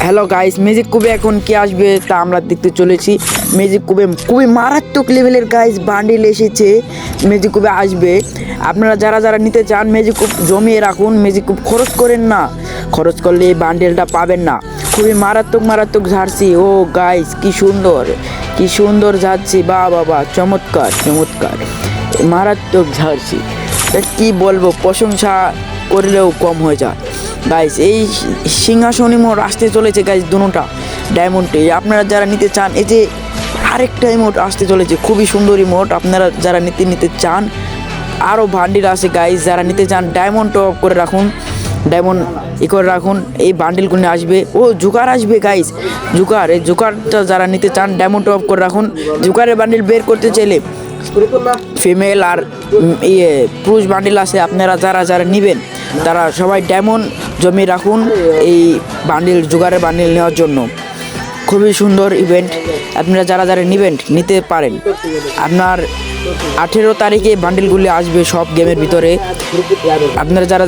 Hello guys, magic কুবে এখন কি আসবে তা আমরা দেখতে চলেছি। ম্যাজিক কুবে খুবই মারাত্মক লেভেলের গাইস বান্ডিল এসেছে, ম্যাজিক কুবে আসবে। আপনারা যারা যারা নিতে চান ম্যাজিক কুব জমিয়ে রাখুন, ম্যাজিক কুব খরচ করেন না, খরচ করলে এই বান্ডেলটা পাবেন না। খুবই মারাত্মক ঝাড়ছি। ও গাইস কি সুন্দর যাচ্ছি, বা বাবা চমৎকার মারাত্মক ঝাড়ছি। কি বলবো, প্রশংসা করলেও কম হয়ে যায় গাইস। এই সিংহাসন ইমোট আসতে চলেছে গাইস, দুটোটা ডায়মন্ডে। আপনারা যারা নিতে চান, এই যে আরেকটা ইমোট আসতে চলেছে, খুবই সুন্দর ইমোট। আপনারা যারা নিতে চান, আরও বান্ডিল আছে গাইস। যারা নিতে চান ডায়মন্ড টপ করে রাখুন, ডায়মন্ড করে রাখুন, এই বান্ডিলগুলো আসবে। ও জোকার আসবে গাইস, এই জোকারটা যারা নিতে চান ডায়মন্ড টপ করে রাখুন। জোকারের বান্ডিল বের করতে চাইলে ফিমেল আর পুরুষ বান্ডিল আছে। আপনারা যারা নেবেন তারা সবাই ডায়মন্ড জমিয়ে রাখুন এই জোগাড়ের বান্ডিল নেওয়ার জন্য। খুবই সুন্দর ইভেন্ট, আপনারা যারা নেবেন নিতে পারেন। আপনার 18 তারিখে বান্ডিলগুলি আসবে সব গেমের ভিতরে। আপনারা যারা